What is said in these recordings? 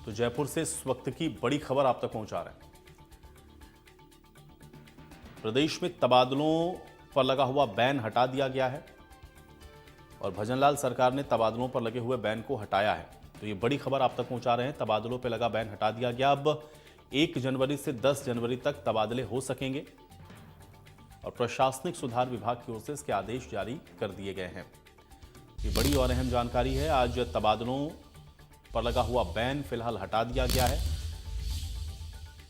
तो जयपुर से इस वक्त की बड़ी खबर आप तक पहुंचा रहे हैं। प्रदेश में तबादलों पर लगा हुआ बैन हटा दिया गया है और भजनलाल सरकार ने तबादलों पर लगे हुए बैन को हटाया है। तो ये बड़ी खबर आप तक पहुंचा रहे हैं। तबादलों पर लगा बैन हटा दिया गया। अब 1 जनवरी से 10 जनवरी तक तबादले हो सकेंगे और प्रशासनिक सुधार विभाग की ओर से इसके आदेश जारी कर दिए गए हैं। ये बड़ी और अहम जानकारी है। आज तबादलों पर लगा हुआ बैन फिलहाल हटा दिया गया है।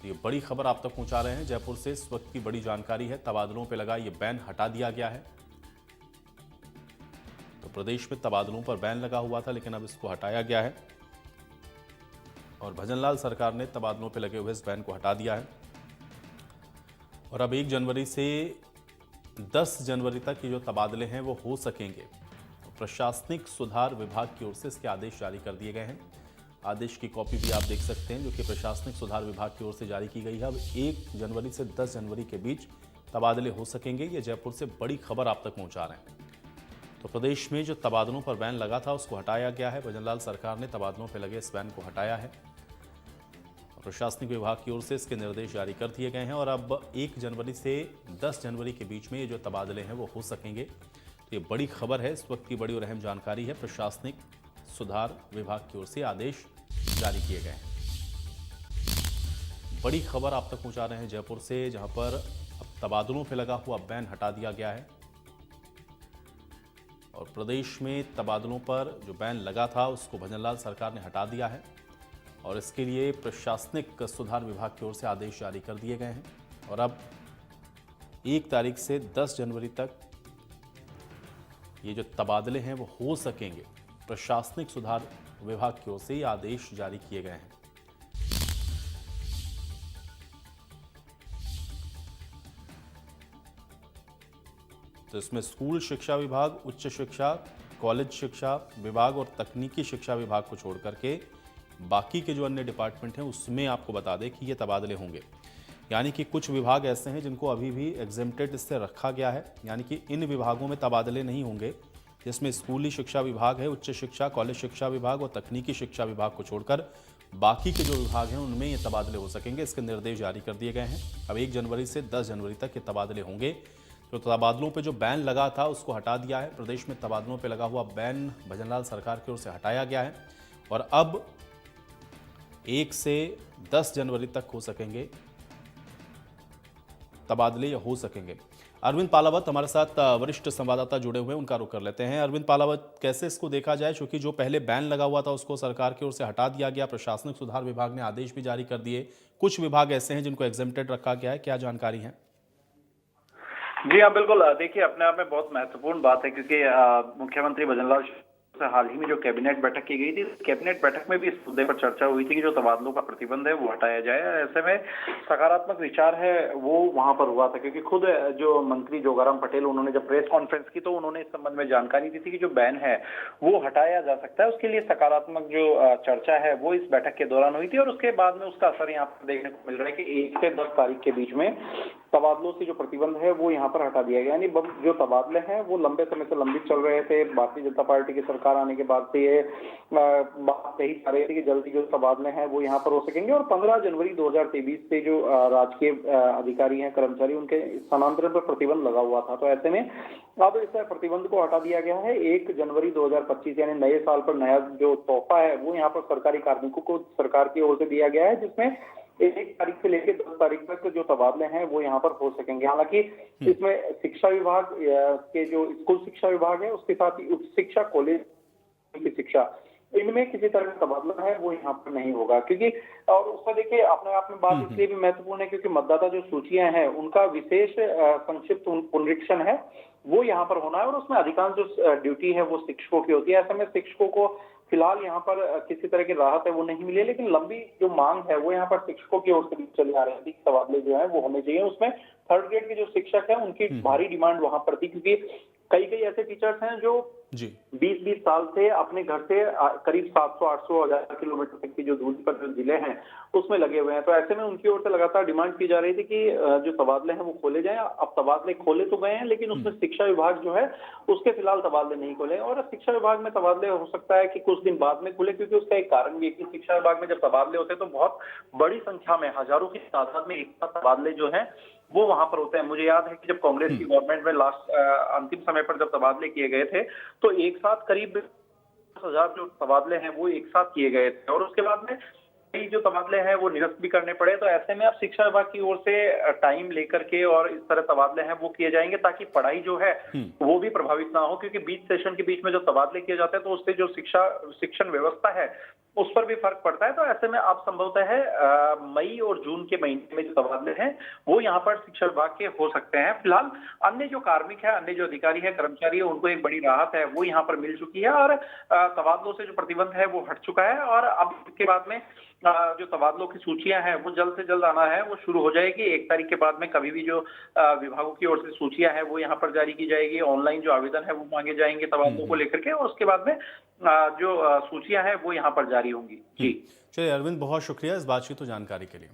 तो ये बड़ी खबर आप तक पहुंचा रहे हैं। जयपुर से इस वक्त की बड़ी जानकारी है। तबादलों पर लगा ये बैन हटा दिया गया है। तो प्रदेश में तबादलों पर बैन लगा हुआ था, लेकिन अब इसको हटाया गया है और भजनलाल सरकार ने तबादलों पर लगे हुए इस बैन को हटा दिया है। और अब 1 जनवरी से 10 जनवरी तक ये जो तबादले हैं वो हो सकेंगे। प्रशासनिक सुधार विभाग की ओर से इसके आदेश जारी कर दिए गए हैं। आदेश की कॉपी भी आप देख सकते हैं, जो कि प्रशासनिक सुधार विभाग की ओर से जारी की गई है। अब 1 जनवरी से 10 जनवरी के बीच तबादले हो सकेंगे। ये जयपुर से बड़ी खबर आप तक पहुंचा रहे हैं। तो प्रदेश में जो तबादलों पर बैन लगा था उसको हटाया गया है। भजनलाल सरकार ने तबादलों पर लगे इस बैन को हटाया है। प्रशासनिक विभाग की ओर से इसके निर्देश जारी कर दिए गए हैं और अब 1 जनवरी से 10 जनवरी के बीच में ये जो तबादले हैं वो हो सकेंगे। तो ये बड़ी खबर है, इस वक्त की बड़ी और अहम जानकारी है। प्रशासनिक सुधार विभाग की ओर से आदेश जारी किए गए हैं। बड़ी खबर आप तक पहुंचा रहे हैं जयपुर से, जहां पर अब तबादलों पर लगा हुआ बैन हटा दिया गया है और प्रदेश में तबादलों पर जो बैन लगा था उसको भजनलाल सरकार ने हटा दिया है और इसके लिए प्रशासनिक सुधार विभाग की ओर से आदेश जारी कर दिए गए हैं। और अब 1 तारीख से 10 जनवरी तक ये जो तबादले हैं वो हो सकेंगे। प्रशासनिक सुधार विभाग की ओर से ये आदेश जारी किए गए हैं। तो इसमें स्कूल शिक्षा विभाग, उच्च शिक्षा, कॉलेज शिक्षा विभाग और तकनीकी शिक्षा विभाग को छोड़ करके बाकी के जो अन्य डिपार्टमेंट हैं उसमें आपको बता दें कि ये तबादले होंगे। यानी कि कुछ विभाग ऐसे हैं जिनको अभी भी एग्जेम्प्टेड इससे रखा गया है, यानी कि इन विभागों में तबादले नहीं होंगे, जिसमें स्कूली शिक्षा विभाग है, उच्च शिक्षा, कॉलेज शिक्षा विभाग और तकनीकी शिक्षा विभाग को छोड़कर बाकी के जो विभाग हैं उनमें ये तबादले हो सकेंगे। इसके निर्देश जारी कर दिए गए हैं। अब 1 जनवरी से 10 जनवरी तक ये तबादले होंगे। तो तबादलों पे जो बैन लगा था उसको हटा दिया है। प्रदेश में तबादलों पे लगा हुआ बैन भजनलाल सरकार की ओर से हटाया गया है और अब 1 से 10 जनवरी तक हो सकेंगे तबादले, या हो सकेंगे। अरविंद पालावत हमारे साथ वरिष्ठ संवाददाता जुड़े हुए हैं, उनका रुख कर लेते हैं। अरविंद पालावत, कैसे इसको देखा जाए, क्योंकि जो पहले बैन लगा हुआ था उसको सरकार की ओर से हटा दिया गया, प्रशासनिक सुधार विभाग ने आदेश भी जारी कर दिए, कुछ विभाग ऐसे हैं जिनको एग्जेम्प्टेड रखा गया है, क्या जानकारी है? जी हाँ, बिल्कुल। देखिए, अपने आप में बहुत महत्वपूर्ण बात है, क्योंकि मुख्यमंत्री भजनलाल से हाल ही में जो कैबिनेट बैठक की गई थी, कैबिनेट बैठक में भी इस मुद्दे पर चर्चा हुई थी कि जो तबादलों का प्रतिबंध है वो हटाया जाए। ऐसे में सकारात्मक विचार है वो वहां पर हुआ था, क्योंकि खुद जो मंत्री जोगाराम पटेल, उन्होंने जब प्रेस कॉन्फ्रेंस की तो उन्होंने इस संबंध में जानकारी दी थी कि जो बैन है वो हटाया जा सकता है। उसके लिए सकारात्मक जो चर्चा है वो इस बैठक के दौरान हुई थी और उसके बाद में उसका असर यहाँ पर देखने को मिल रहा है कि 1 से 10 तारीख के बीच में तबादलों से जो प्रतिबंध है वो यहाँ पर हटा दिया गया। यानी जो तबादले हैं वो लंबे समय से लंबित चल रहे थे। भारतीय जनता पार्टी की सरकार आने के बाद से ये बात कही जा रही थी कि जल्दी जो तबादले हैं वो यहाँ पर हो सकेंगे और 15 जनवरी 2023 से जो राजकीय अधिकारी हैं, कर्मचारी, उनके स्थानांतरण पर प्रतिबंध लगा हुआ था। तो ऐसे में अब इस प्रतिबंध को हटा दिया गया है। 1 जनवरी 2025 यानी नए साल पर नया जो तोहफा है वो यहाँ पर सरकारी कार्मिकों को सरकार की ओर से दिया गया है, जिसमें 1 तारीख से लेकर 10 तारीख तक जो तबादले हैं वो यहाँ पर हो सकेंगे। हालांकि इसमें शिक्षा विभाग के जो स्कूल शिक्षा विभाग है, उसके साथ ही उच्च शिक्षा, कॉलेज की शिक्षा, इनमें किसी तरह का तबादला है वो यहाँ पर नहीं होगा। क्योंकि और उसका देखिए अपने आप में बात इसलिए भी महत्वपूर्ण है क्योंकि मतदाता जो सूचियां हैं उनका विशेष संक्षिप्त पुनरीक्षण है वो यहाँ पर होना है और उसमें अधिकांश जो ड्यूटी है वो शिक्षकों की होती है। ऐसे में शिक्षकों को फिलहाल यहाँ पर किसी तरह की राहत है वो नहीं मिली, लेकिन लंबी जो मांग है वो यहाँ पर शिक्षकों की ओर से भी चले आ रहे हैं। तबादले जो है वो होने चाहिए। उसमें 3rd ग्रेड के जो शिक्षक है उनकी भारी डिमांड वहां पर थी, क्योंकि कई कई ऐसे टीचर्स हैं जो जी 20-20 साल से अपने घर से करीब 700-800 किलोमीटर तक की जो दूरी पर जो जिले हैं उसमें लगे हुए हैं। तो ऐसे में उनकी ओर से लगातार डिमांड की जा रही थी कि जो तबादले हैं वो खोले जाएं। अब तबादले खोले तो गए हैं, लेकिन उसमें शिक्षा विभाग जो है उसके फिलहाल तबादले नहीं खोले। और शिक्षा विभाग में तबादले हो सकता है कि कुछ दिन बाद में खुले, क्योंकि उसका एक कारण भी है कि शिक्षा विभाग में जब तबादले होते हैं तो बहुत बड़ी संख्या में, हजारों की तादाद में एक साथ तबादले जो है वो वहां पर होते हैं। मुझे याद है कि जब कांग्रेस की गवर्नमेंट में लास्ट अंतिम समय पर जब तबादले किए गए थे तो एक साथ करीब 10,000 जो तबादले हैं वो एक साथ किए गए थे, और उसके बाद में कई जो तबादले हैं वो निरस्त भी करने पड़े। तो ऐसे में अब शिक्षा विभाग की ओर से टाइम लेकर के और इस तरह तबादले हैं वो किए जाएंगे ताकि पढ़ाई जो है वो भी प्रभावित ना हो, क्योंकि बीच सेशन के बीच में जो तबादले किए जाते हैं तो उससे जो शिक्षण व्यवस्था है उस पर भी फर्क पड़ता है। तो ऐसे में अब संभवतः है मई और जून के महीने में जो तबादले हैं वो यहाँ पर शिक्षा विभाग के हो सकते हैं। फिलहाल अन्य जो कार्मिक है, अन्य जो अधिकारी है, कर्मचारी है, उनको एक बड़ी राहत है वो यहाँ पर मिल चुकी है, और तबादलों से जो प्रतिबंध है वो हट चुका है। और अब इसके बाद में जो तबादलों की सूचियां हैं वो जल्द से जल्द आना है वो शुरू हो जाएगी। 1 तारीख के बाद में कभी भी जो विभागों की ओर से सूचियां हैं वो यहाँ पर जारी की जाएगी। ऑनलाइन जो आवेदन है वो मांगे जाएंगे तबादलों को लेकर के, और उसके बाद में जो सूचियां हैं वो यहाँ पर जारी होंगी। जी चलिए अरविंद, बहुत शुक्रिया इस बातचीत और जानकारी के लिए।